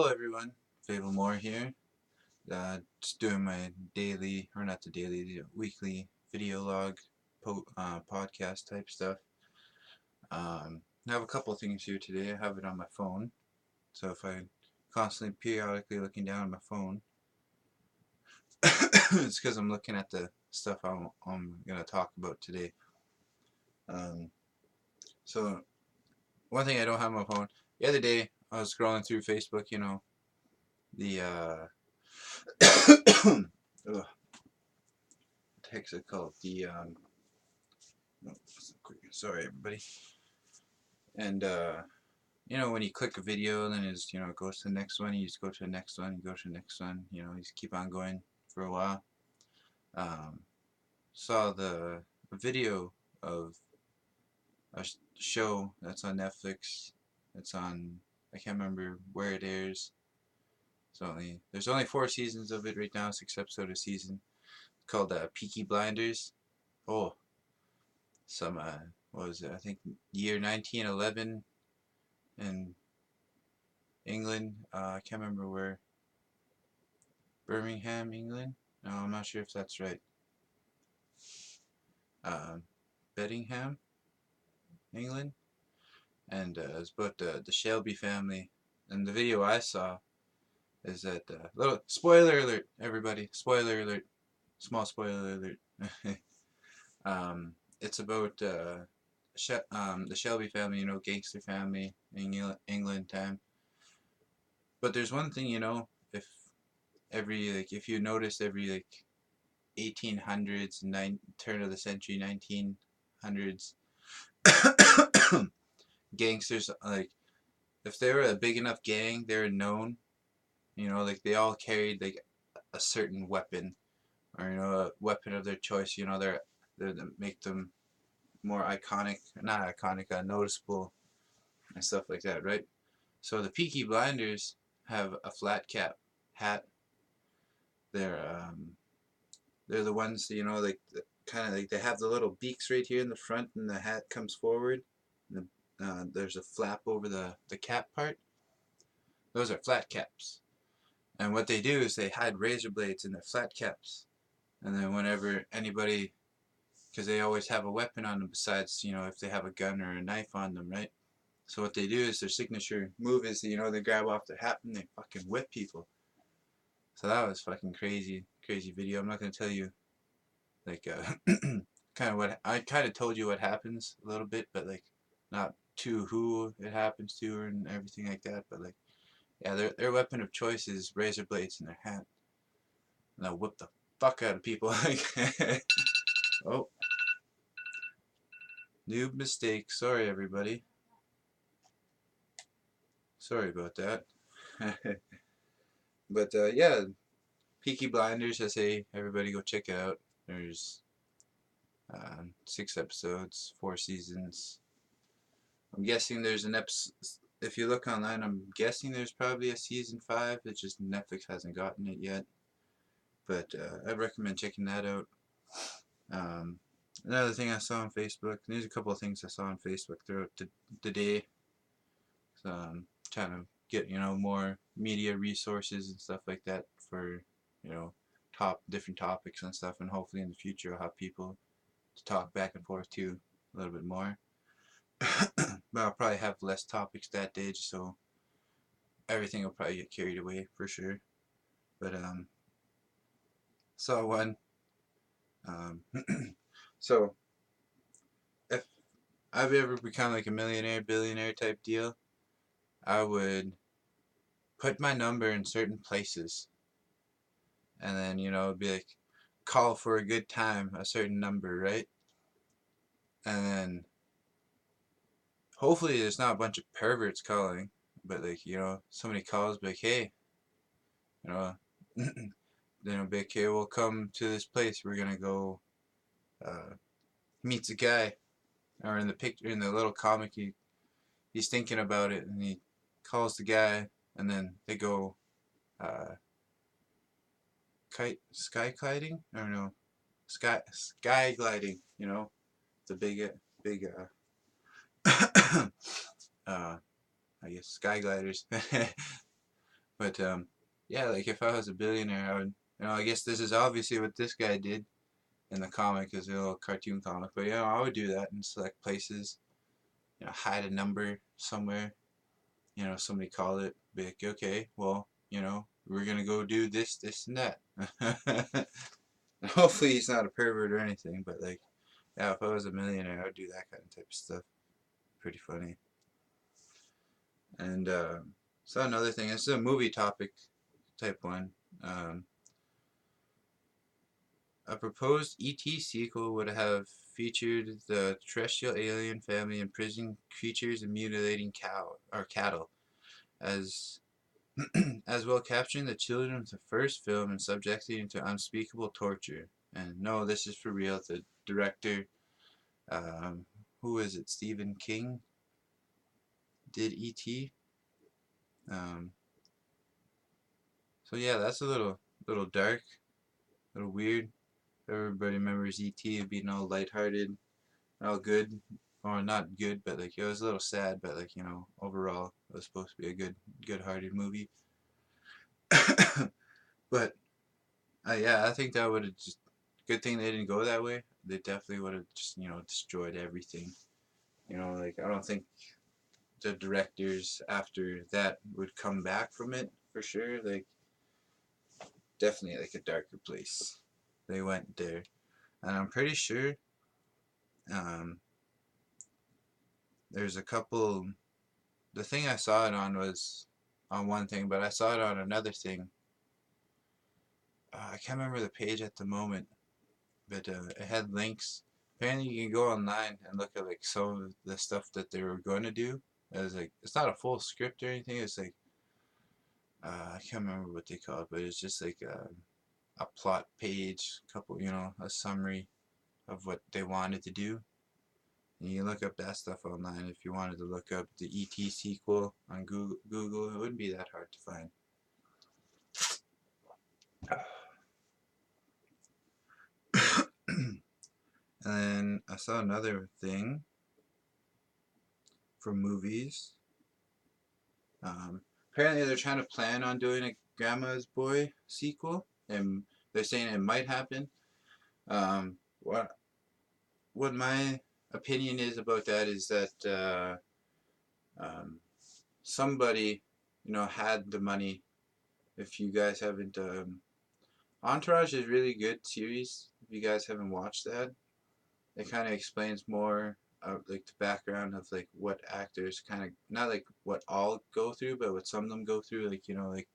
everyone, Fable Moar here. Just doing my daily, or not the daily, the weekly video log, podcast type stuff. I have a couple of things here today. I have it on my phone, so if I constantly, periodically looking down at my phone, it's because I'm looking at the stuff I'm gonna talk about today. Um, so one thing I don't have on my phone. The other day, I was scrolling through Facebook. The ugh, what the heck's it called? Sorry everybody. And when you click a video, then it goes to the next one. You just go to the next one. You go to the next one. You just keep on going for a while. Saw the video of a show that's on Netflix. It's on. I can't remember where it airs. There's only 4 seasons of it right now. 6 episode a season. It's called Peaky Blinders. Oh, what was it? I think year 1911 in England. I can't remember where. Birmingham, England. No, I'm not sure if that's right. Beddingham, England, and it's about the Shelby family. And the video I saw is that little spoiler alert, everybody. Spoiler alert. Small spoiler alert. It's about the Shelby family, gangster family in England time. But there's one thing, if you notice every 1800s, turn of the century 1900s, gangsters, if they were a big enough gang, they were known, they all carried a certain weapon, or a weapon of their choice. They're make them more iconic, not iconic, noticeable and stuff like that, right? So the Peaky Blinders have a flat cap hat. They're the ones, kind of they have the little beaks right here in the front, and the hat comes forward. And there's a flap over the cap part. Those are flat caps. And what they do is they hide razor blades in their flat caps. And then whenever anybody, because they always have a weapon on them besides, if they have a gun or a knife on them, right? So what they do is their signature move is, they grab off their hat and they fucking whip people. So that was fucking crazy video. I'm not gonna tell you kind of what I kind of told you what happens a little bit, but not to who it happens to and everything like that. But yeah, their weapon of choice is razor blades in their hat, and they'll whip the fuck out of people. Oh, new mistake. Sorry everybody. Sorry about that. But yeah, Peaky Blinders. I say everybody go check it out. There's 6 episodes, 4 seasons. I'm guessing there's an episode. If you look online, I'm guessing there's probably a season 5. It's just Netflix hasn't gotten it yet. But I recommend checking that out. Another thing I saw on Facebook. There's a couple of things I saw on Facebook throughout the day. So I'm trying to get more media resources and stuff like that for different topics and stuff, and hopefully in the future I'll have people to talk back and forth to a little bit more. But I'll probably have less topics that day, just so everything will probably get carried away for sure. But saw one. So if I've ever become like a millionaire, billionaire type deal, I would put my number in certain places, and then it'd be call for a good time, a certain number, right? And then hopefully there's not a bunch of perverts calling, but somebody calls, be like, hey, then it'll be like, okay, we'll come to this place, we're gonna go meets a guy, or in the picture, in the little comic, he's thinking about it, and he calls the guy, and then they go sky gliding, I don't know, sky gliding, the big I guess sky gliders. But yeah, like if I was a billionaire, I would, I guess this is obviously what this guy did in the comic, is a little cartoon comic. But I would do that and select places, hide a number somewhere, somebody call it, be like, okay, well, we're gonna go do this, this, and that. Hopefully he's not a pervert or anything, but like, yeah, if I was a millionaire, I would do that kind of type of stuff. Pretty funny. And so another thing, this is a movie topic type one. Um, a proposed ET sequel would have featured the terrestrial alien family imprisoning creatures and mutilating cattle, as as well capturing the children of the first film and subjecting them to unspeakable torture. And no, this is for real. The director, um, who is it? Stephen King did E.T. Um, so yeah, that's a little dark, a little weird. Everybody remembers E.T. being all lighthearted, all good, or not good, but like it was a little sad, but like overall it was supposed to be a good-hearted movie. But yeah, I think that would have just good thing they didn't go that way. They definitely would have just destroyed everything. Like I don't think the directors after that would come back from it for sure. Like definitely like a darker place. They went there, and I'm pretty sure um, there's a couple. The thing I saw it on was on one thing, but I saw it on another thing. I can't remember the page at the moment, but it had links. Apparently, you can go online and look at like some of the stuff that they were going to do. As like it's not a full script or anything. It's like I can't remember what they call it, but it's just like a plot page, couple, a summary of what they wanted to do. And you can look up that stuff online if you wanted to look up the ET sequel on Google. It wouldn't be that hard to find. And then I saw another thing for movies. Apparently they're trying to plan on doing a Grandma's Boy sequel, and they're saying it might happen. What my opinion is about that is that um, somebody had the money. If you guys haven't, Entourage is a really good series. If you guys haven't watched that, it kind of explains more of like the background of like what actors kind of not like what all go through, but what some of them go through. Like like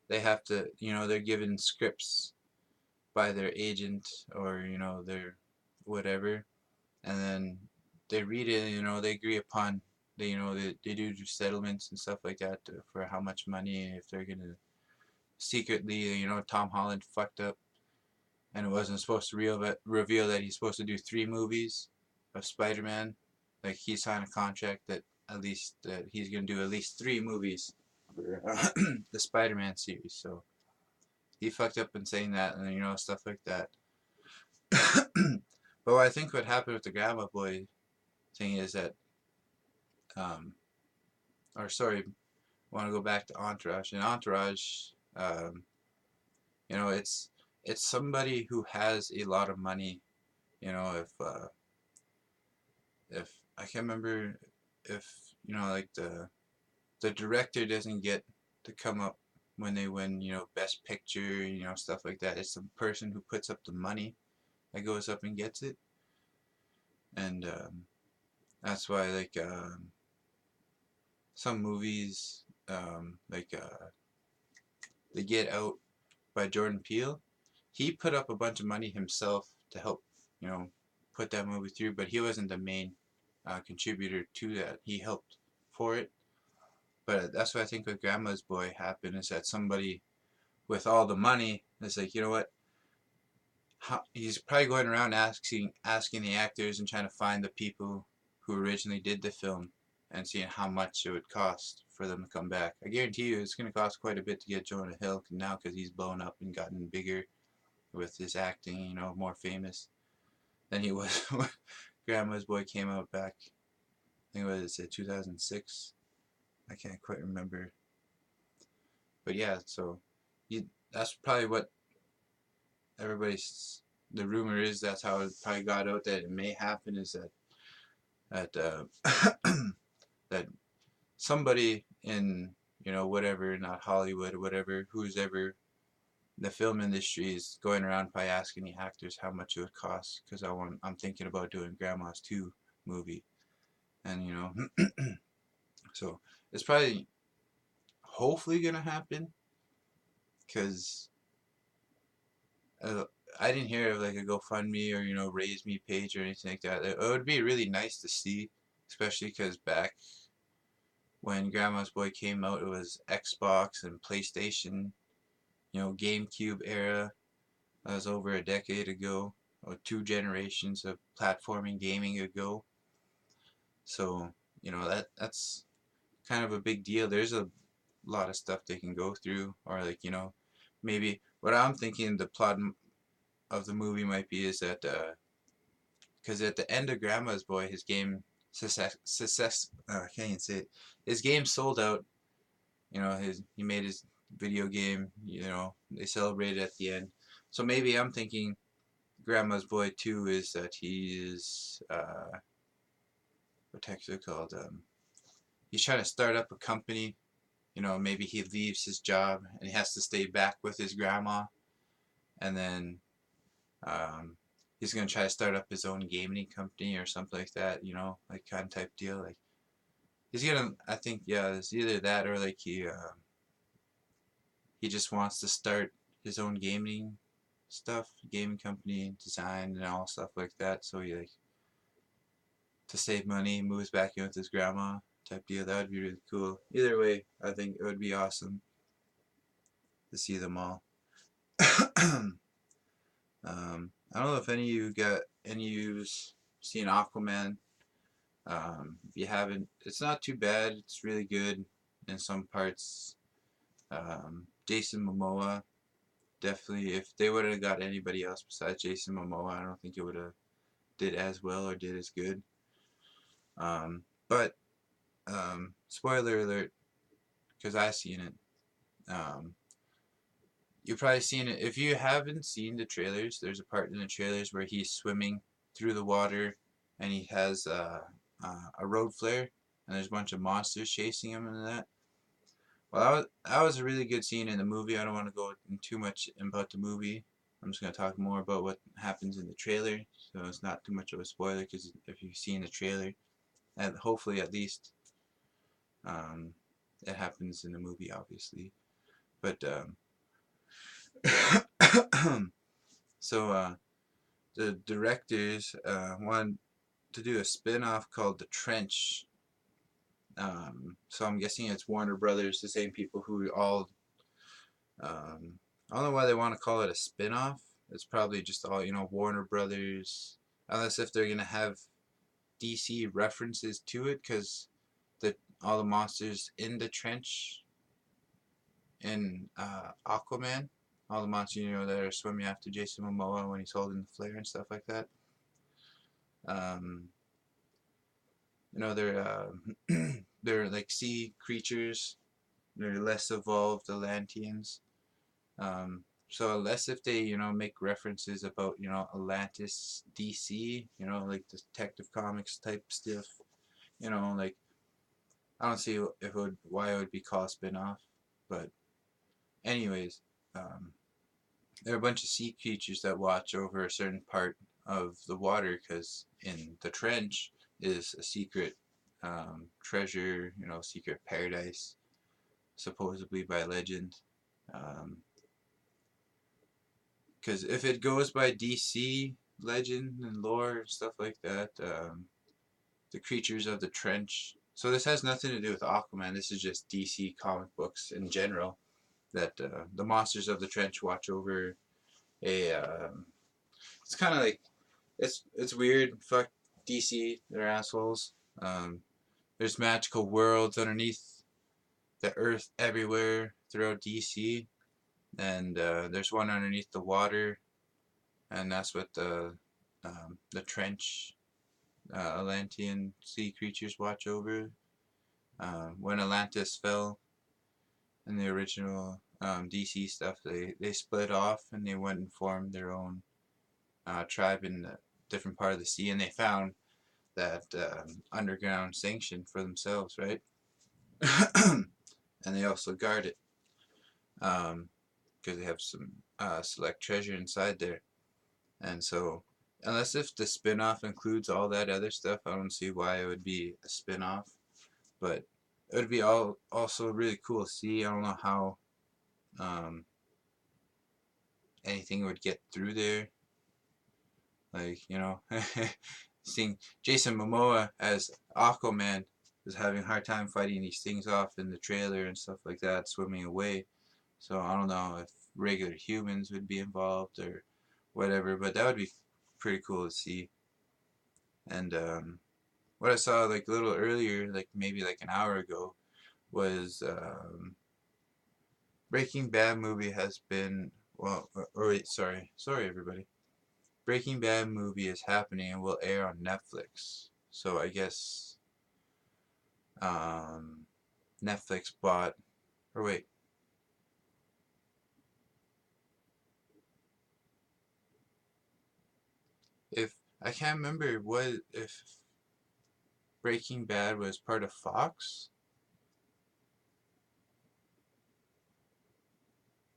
they have to, they're given scripts by their agent or their whatever, and then they read it. They agree upon. They do settlements and stuff like that for how much money if they're gonna secretly. Tom Holland fucked up and it wasn't supposed to reveal that he's supposed to do 3 movies of Spider-Man. Like he signed a contract that at least that he's gonna do at least 3 movies for the Spider-Man series. So he fucked up in saying that, and stuff like that. But what I think what happened with the Grandma Boy thing is that, um, or sorry, I want to go back to Entourage. In Entourage, um, it's somebody who has a lot of money. If I can't remember if like the director doesn't get to come up when they win best picture, stuff like that. It's the person who puts up the money that goes up and gets it. And that's why like some movies like The Get Out by Jordan Peele, he put up a bunch of money himself to help you know put that movie through, but he wasn't the main contributor to that. He helped for it, but that's what I think with Grandma's Boy happened, is that somebody with all the money is like, what, he's probably going around asking the actors and trying to find the people who originally did the film and seeing how much it would cost for them to come back. I guarantee you it's going to cost quite a bit to get Jonah Hill now, because he's blown up and gotten bigger with his acting, more famous than he was when Grandma's Boy came out back, I think it was 2006. I can't quite remember. But yeah, so that's probably what everybody's the rumor is. That's how it probably got out that it may happen is that that somebody in whatever, not Hollywood or whatever, who's ever the film industry is going around probably asking the actors how much it would cost because I'm thinking about doing Grandma's 2 movie, and so it's probably hopefully gonna happen because uh, I didn't hear of like a GoFundMe or Raise Me page or anything like that. It would be really nice to see, especially because back when Grandma's Boy came out, it was Xbox and PlayStation, GameCube era. That was over a decade ago, or 2 generations of platforming gaming ago. So, that's kind of a big deal. There's a lot of stuff they can go through, or like, maybe what I'm thinking the plot of the movie might be is that, because at the end of Grandma's Boy, his game I can't even say it. His game sold out. He made his video game. They celebrated at the end. So maybe I'm thinking Grandma's Boy 2 is that he is what the heck's it called? He's trying to start up a company. Maybe he leaves his job and he has to stay back with his grandma, and then um, he's gonna try to start up his own gaming company or something like that. Like kind of type deal. Like he's gonna. I think yeah, it's either that or like he just wants to start his own gaming stuff, gaming company, design and all stuff like that. So he like to save money, moves back in with his grandma type deal. That would be really cool. Either way, I think it would be awesome to see them all. I don't know if any of you got any of you's seen Aquaman. If you haven't, it's not too bad. It's really good in some parts. Jason Momoa, definitely. If they would have got anybody else besides Jason Momoa, I don't think it would have did as well or did as good. But spoiler alert, because I seen it. You've probably seen it. If you haven't seen the trailers, there's a part in the trailers where he's swimming through the water and he has a road flare and there's a bunch of monsters chasing him and that. Well, that was a really good scene in the movie. I don't want to go in too much about the movie. I'm just going to talk more about what happens in the trailer. So it's not too much of a spoiler because if you've seen the trailer, and hopefully at least um, it happens in the movie, obviously. But so the directors wanted to do a spin-off called The Trench. So I'm guessing it's Warner Brothers, the same people who all I don't know why they want to call it a spin-off. It's probably just all, Warner Brothers, unless if they're going to have DC references to it, because all the monsters in the trench in Aquaman, all the monsters, that are swimming after Jason Momoa when he's holding the flare and stuff like that. Um, they're they're like sea creatures. They're less evolved Atlanteans. So unless if they, make references about, Atlantis, DC, like Detective Comics type stuff, like I don't see if it would, why it would be called spin-off. But anyways, there are a bunch of sea creatures that watch over a certain part of the water because in the trench is a secret treasure, secret paradise, supposedly by legend. Because if it goes by DC legend and lore and stuff like that, the creatures of the trench. So this has nothing to do with Aquaman. This is just DC comic books in general. That the monsters of the trench watch over a. It's kind of like it's weird. Fuck DC, they're assholes. There's magical worlds underneath the earth everywhere throughout DC, and there's one underneath the water, and that's what the trench Atlantean sea creatures watch over. When Atlantis fell, in the original DC stuff. They split off and they went and formed their own tribe in a different part of the sea, and they found that underground sanction for themselves, right? And they also guard it because they have some select treasure inside there. And so, unless if the spin-off includes all that other stuff, I don't see why it would be a spin-off. But it would be also really cool to see. I don't know how um, anything would get through there. Like, seeing Jason Momoa as Aquaman is having a hard time fighting these things off in the trailer and stuff like that, swimming away. So I don't know if regular humans would be involved or whatever, but that would be pretty cool to see. And what I saw like a little earlier, like maybe like an hour ago, was Breaking Bad movie has been or wait, sorry everybody. Breaking Bad movie is happening and will air on Netflix. So I guess Netflix bought, or wait, if I can't remember what if Breaking Bad was part of Fox.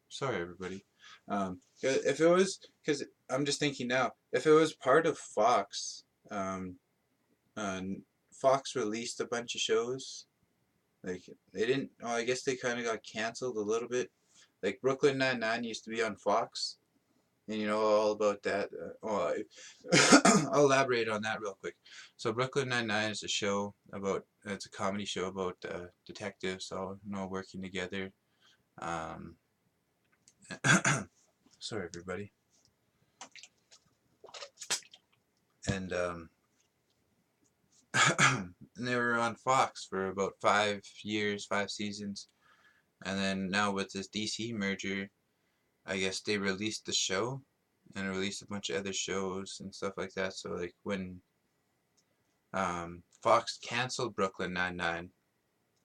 Sorry, everybody. If it was, because I'm just thinking now, if it was part of Fox, um, uh, Fox released a bunch of shows. Like they didn't. Oh, I guess they kind of got canceled a little bit. Like Brooklyn Nine-Nine used to be on Fox, and you know all about that. I'll elaborate on that real quick. So Brooklyn Nine-Nine is a show about. It's a comedy show about detectives all working together. Um, sorry, everybody. And and they were on Fox for about 5 years, 5 seasons, and then now with this DC merger, I guess they released the show and released a bunch of other shows and stuff like that. So like when Fox canceled Brooklyn Nine-Nine,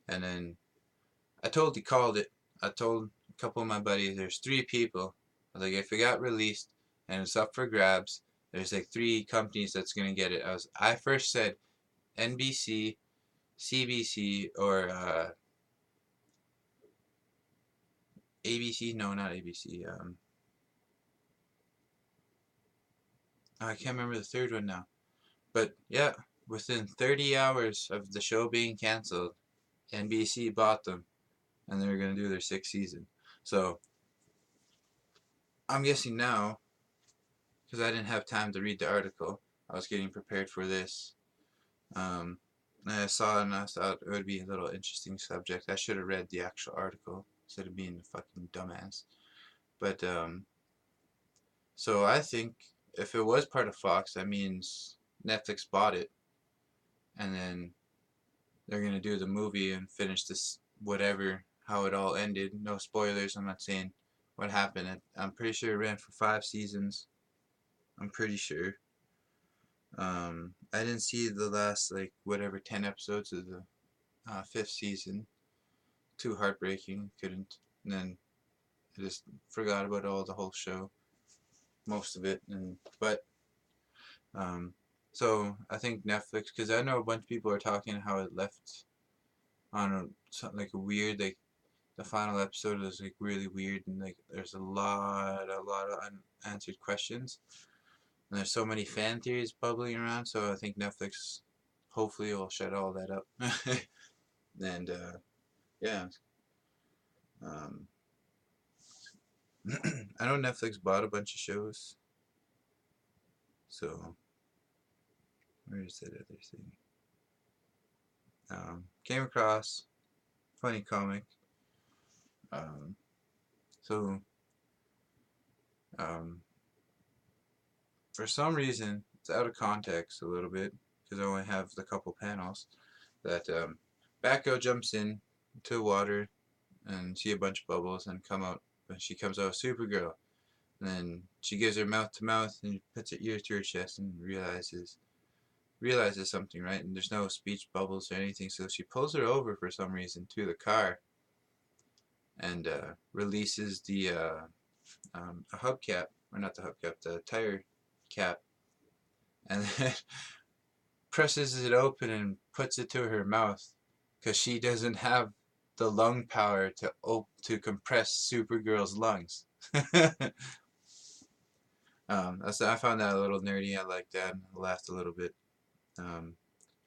and then I totally called it. I told a couple of my buddies, there's 3 people. I was like, if it got released and it's up for grabs, there's like 3 companies that's gonna get it. I first said NBC, CBC, or ABC. No, not ABC. I can't remember the third one now. But yeah, within 30 hours of the show being canceled, NBC bought them, and they're gonna do their 6th season. So I'm guessing now, because I didn't have time to read the article, I was getting prepared for this. Um, and I saw it and I thought it would be a little interesting subject. I should have read the actual article instead of being a fucking dumbass. But so I think if it was part of Fox, that means Netflix bought it, and then they're gonna do the movie and finish this whatever how it all ended. No spoilers. I'm not saying what happened. I'm pretty sure it ran for 5 seasons. I'm pretty sure. I didn't see the last like whatever 10 episodes of the 5th season. Too heartbreaking. Couldn't. And then I just forgot about all the whole show, most of it. And but so I think Netflix, because I know a bunch of people are talking how it left on something like a weird, like the final episode is like really weird, and like there's a lot of unanswered questions, and there's so many fan theories bubbling around. So I think Netflix hopefully will shut all that up. And yeah, um, I know Netflix bought a bunch of shows. So where is that other thing? Came across funny comic. Um, so um, for some reason, it's out of context a little bit because I only have the couple panels that Batgirl jumps in to water and see a bunch of bubbles and come out. But she comes out Supergirl, and then she gives her mouth to mouth and puts her ear to her chest and realizes something, right? And there's no speech bubbles or anything, so she pulls her over for some reason to the car, and releases the a hubcap, or not the hubcap, the tire cap, and then presses it open and puts it to her mouth because she doesn't have the lung power to compress Supergirl's lungs. I found that a little nerdy. I liked that. I laughed a little bit. Um,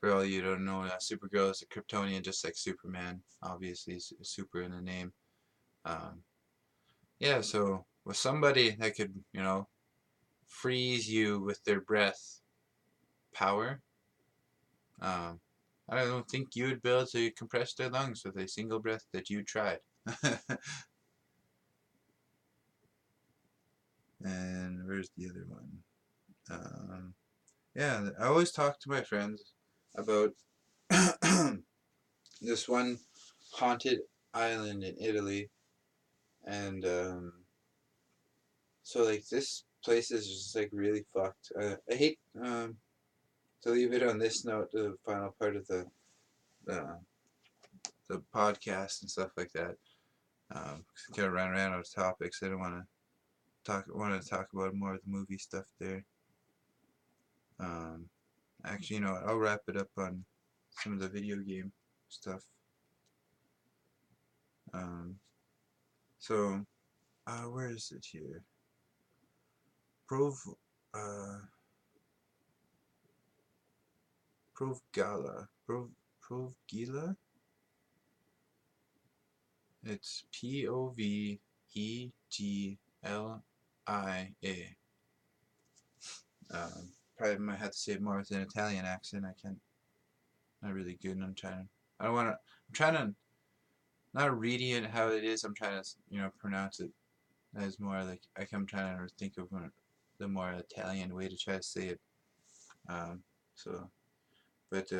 for all you don't know, Supergirl is a Kryptonian, just like Superman. Obviously, super in the name. Um, yeah, so with somebody that could, freeze you with their breath power, um, I don't think you would be able to compress their lungs with a single breath that you tried. And where's the other one? Yeah, I always talk to my friends about this one haunted island in Italy, and so like this place is just like really fucked. I hate to leave it on this note, the final part of uh, the podcast and stuff like that. Kind of ran out of topics. I don't want to talk. Want to talk about more of the movie stuff there. Um, Actually, I'll wrap it up on some of the video game stuff. Um, so, where is it here? Prov, uh, Provgala. Provgila? It's Poveglia. Probably might have to say it more with an Italian accent. I can't. Not really good. And I'm trying. I don't want to. I'm trying to. Not reading it how it is. I'm trying to, pronounce it as more like. I'm trying to think of the more Italian way to try to say it. Um, so, but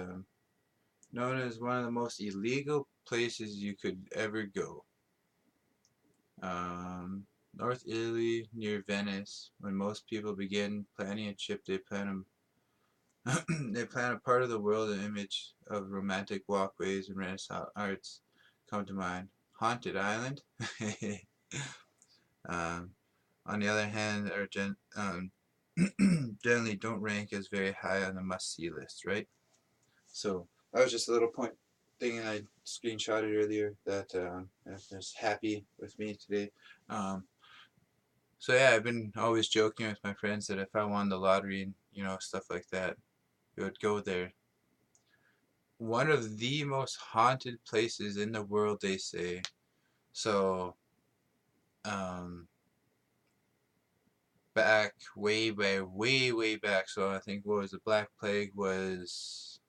known as one of the most illegal places you could ever go. North Italy, near Venice. When most people begin planning a trip, they plan they plan a part of the world. An image of romantic walkways and Renaissance arts come to mind. Haunted Island. um, on the other hand, are generally don't rank as very high on the must-see list, right? So that was just a little point thing I screenshotted earlier that is happy with me today. Um, so yeah, I've been always joking with my friends that if I won the lottery and stuff like that, we would go there. One of the most haunted places in the world, they say. So um, back way back. So I think what was the Black Plague was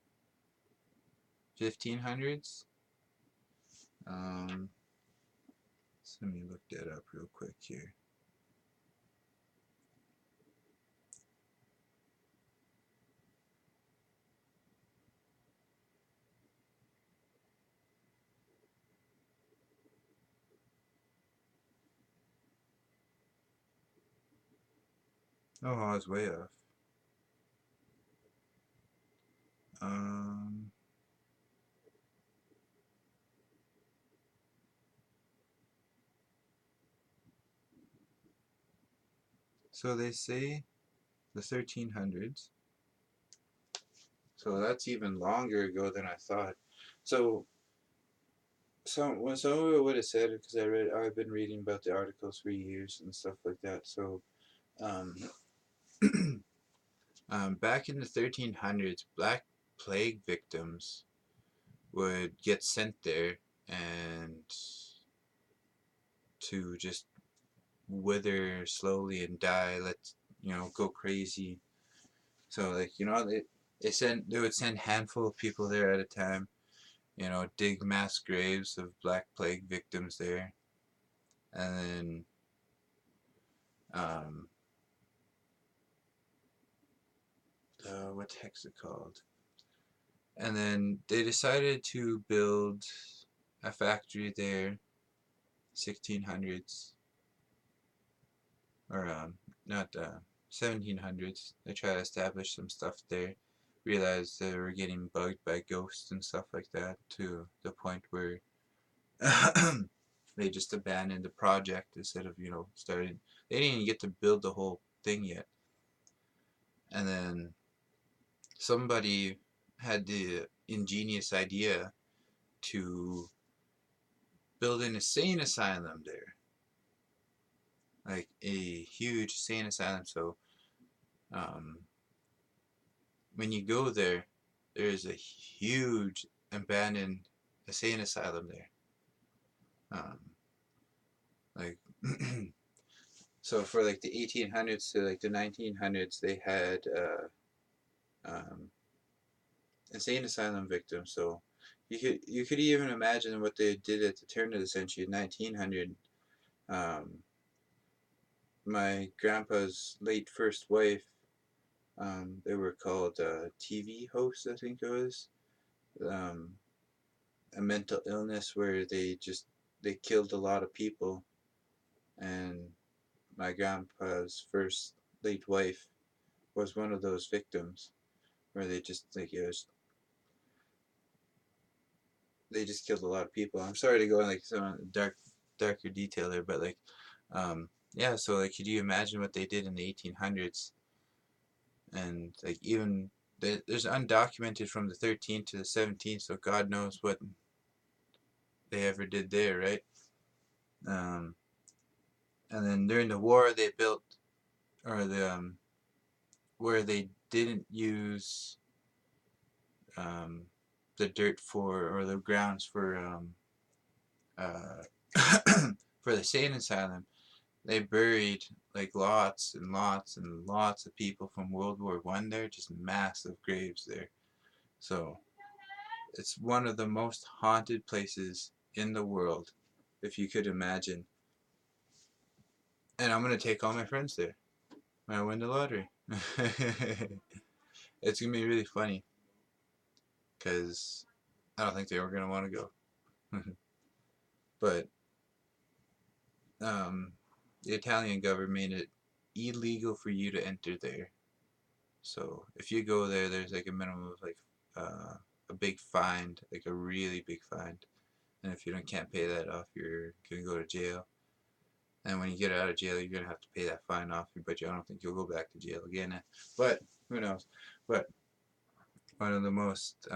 1500s. So let me look that up real quick here. Oh, I was way off. Um, so they say the 1300s. So that's even longer ago than I thought. So some of it would have said, because I've been reading about the articles for years and stuff like that. So um, back in the 1300s, Black Plague victims would get sent there and to just wither slowly and die. Go crazy. So they would send handful of people there at a time. Dig mass graves of Black Plague victims there, and then um, what the heck's it called? And then they decided to build a factory there, 1600s, or not 1700s. They tried to establish some stuff there. Realized they were getting bugged by ghosts and stuff like that, to the point where They just abandoned the project instead of, starting. They didn't even get to build the whole thing yet. And then somebody had the ingenious idea to build an insane asylum there, like a huge insane asylum. So um, when you go there, there's a huge abandoned insane asylum there. Um, like so for like the 1800s to like the 1900s, they had insane asylum victims. So you could even imagine what they did at the turn of the century, 1900. Um, my grandpa's late first wife, they were called TV hosts, I think it was. Um, a mental illness where they killed a lot of people, and my grandpa's first late wife was one of those victims where they just killed a lot of people. I'm sorry to go in like some darker detail there, but like yeah, so like could you imagine what they did in the 1800s? And like even there's undocumented from the 13th to the 17th, so God knows what they ever did there, right? Um, and then during the war, they built, or where they didn't use um, the dirt for, or the grounds for uh, for the sane asylum. They buried like lots and lots and lots of people from World War I there, just massive graves there. So it's one of the most haunted places in the world, if you could imagine. And I'm gonna take all my friends there when I win the lottery. It's gonna be really funny because I don't think they were gonna want to go. But um, the Italian government made it illegal for you to enter there. So if you go there, there's like a minimum of like a big fine, like a really big fine. And if you can't pay that off, you're gonna go to jail. And when you get out of jail, you're gonna have to pay that fine off. But I don't think you'll go back to jail again. But who knows? But one of the most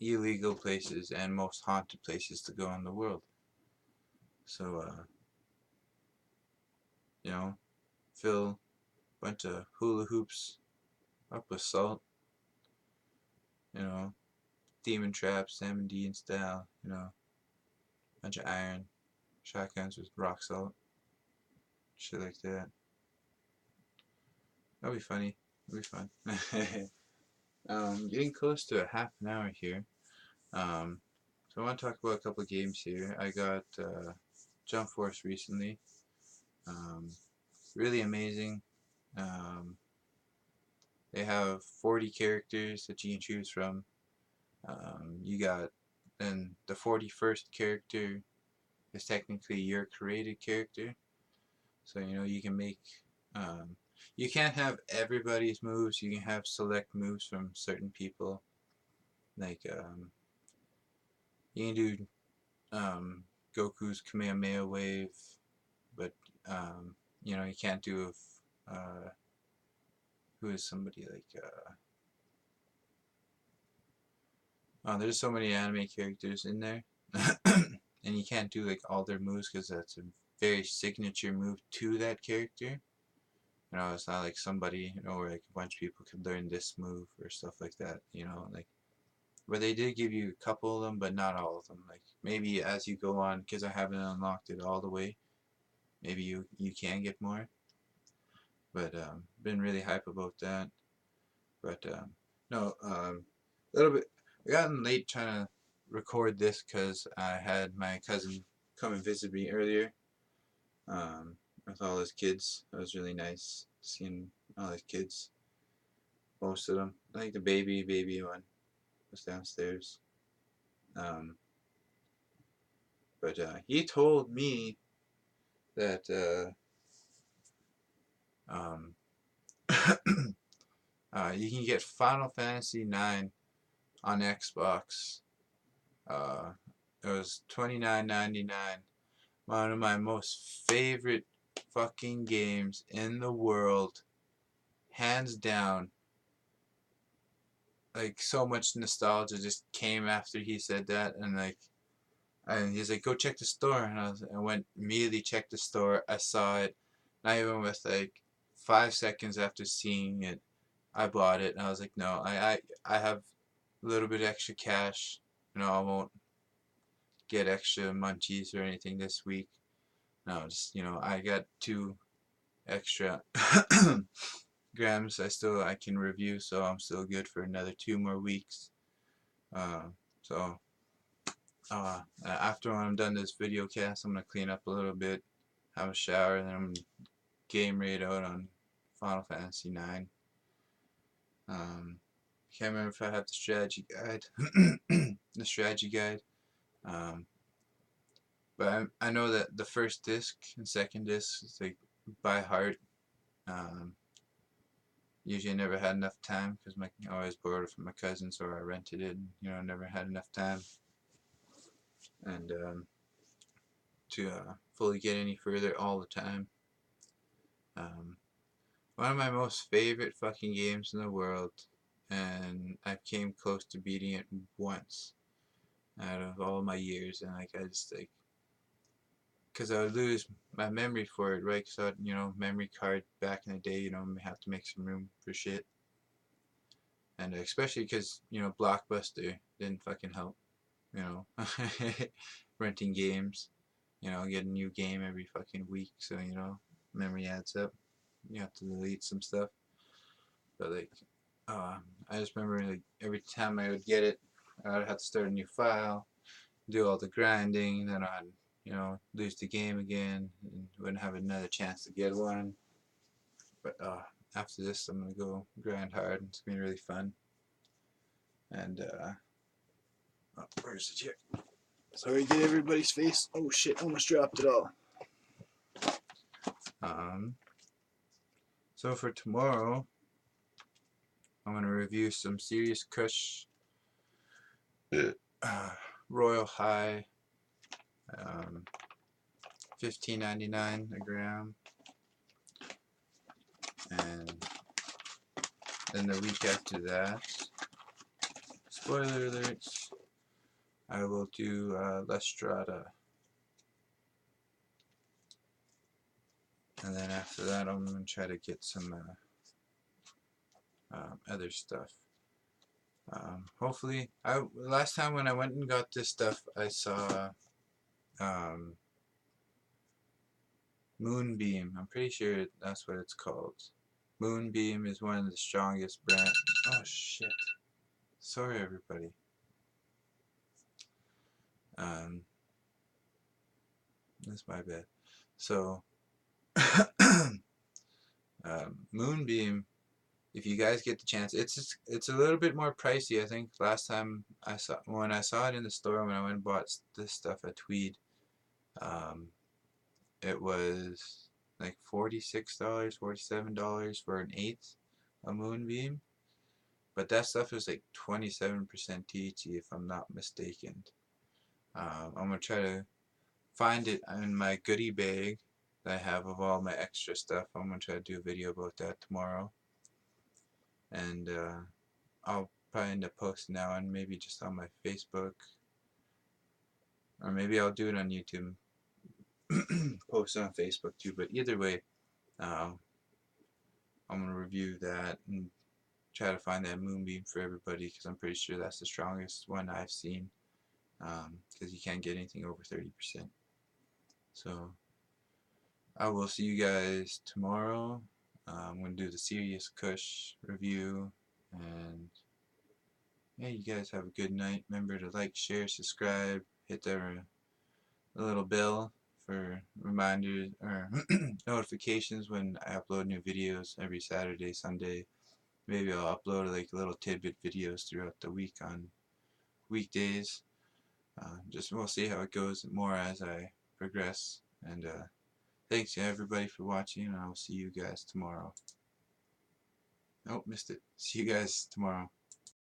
illegal places and most haunted places to go in the world. So you know, fill a bunch of hula hoops up with salt. You know, demon traps, Sam and Dean style. Bunch of iron shotguns with rock salt, shit like that. That'll be funny. That'll be fun. Getting close to a half an hour here. So I want to talk about a couple of games here. I got Jump Force recently. Um, really amazing. Um, they have 40 characters that you can choose from. You got then the 41st character is technically your created character. So you can make. Um, you can't have everybody's moves. You can have select moves from certain people. Like you can do Goku's Kamehameha wave, but you can't do who is somebody like oh, there's so many anime characters in there, and you can't do like all their moves because that's a very signature move to that character. It's not like somebody where like a bunch of people could learn this move or stuff like that. Like where they did give you a couple of them, but not all of them. Like maybe as you go on, because I haven't unlocked it all the way, maybe you can get more. But been really hype about that. But no, a little bit. I gotten late trying to record this because I had my cousin come and visit me earlier with all his kids. It was really nice seeing all his kids. Most of them. I think the baby one was downstairs. Um, but he told me that um, you can get Final Fantasy IX on Xbox. Uh, it was $29.99 One of my most favorite fucking games in the world, hands down. Like, so much nostalgia just came after he said that, and like, and he's like, go check the store, and I went immediately checked the store. I saw it, not even with like 5 seconds after seeing it, I bought it, and I was like, no, I have a little bit extra cash, I won't get extra munchies or anything this week. No, just I got 2 extra grams. I can review, so I'm still good for another 2 more weeks. Uh, so after I'm done this video cast, I'm gonna clean up a little bit, have a shower, and then I'm gonna game raid out on Final Fantasy 9. Can't remember if I have the strategy guide, the strategy guide. Um, but I know that the first disc and second disc is like by heart. Um, Usually I never had enough time because I always borrowed it from my cousins or I rented it. And, I never had enough time and to fully get any further all the time. One of my most favorite fucking games in the world, and I came close to beating it once out of all my years, and like I just like, because I would lose my memory for it, right? So memory card back in the day, have to make some room for shit, and especially because Blockbuster didn't fucking help, you know, renting games, get a new game every fucking week, so memory adds up. You have to delete some stuff, but like, I just remember like every time I would get it, I would have to start a new file, do all the grinding, then I'd lose the game again and wouldn't have another chance to get one. But after this, I'm gonna go grind hard, and it's gonna be really fun. And where's it here? Sorry, get everybody's face. Oh shit, almost dropped it all. So for tomorrow, I'm gonna review some Serious Kush Royal High, $15.99 a gram, and then the week after that, spoiler alerts, I will do La Strada, and then after that I'm gonna try to get some other stuff. Hopefully, last time when I went and got this stuff, I saw Moonbeam. I'm pretty sure that's what it's called. Moonbeam is one of the strongest brands. Oh shit! Sorry, everybody. That's my bad. So, Moonbeam. If you guys get the chance, it's a little bit more pricey. I think last time when I saw it in the store when I went and bought this stuff at Tweed, it was like $46, $47 for an eighth of Moonbeam. But that stuff is like 27% THC if I'm not mistaken. I'm gonna try to find it in my goodie bag that I have of all my extra stuff. I'm gonna try to do a video about that tomorrow. And I'll probably end up posting that one, maybe just on my Facebook, or maybe I'll do it on YouTube, post it on Facebook too. But either way, I'm gonna review that and try to find that Moonbeam for everybody because I'm pretty sure that's the strongest one I've seen. Because you can't get anything over 30%. So I will see you guys tomorrow. I'm gonna do the Serious Kush review, and yeah, you guys have a good night. Remember to like, share, subscribe, hit the little bell for reminders or notifications when I upload new videos every Saturday, Sunday. Maybe I'll upload like little tidbit videos throughout the week on weekdays. Just we'll see how it goes more as I progress. And thanks everybody for watching, and I'll see you guys tomorrow. Oh, missed it. See you guys tomorrow.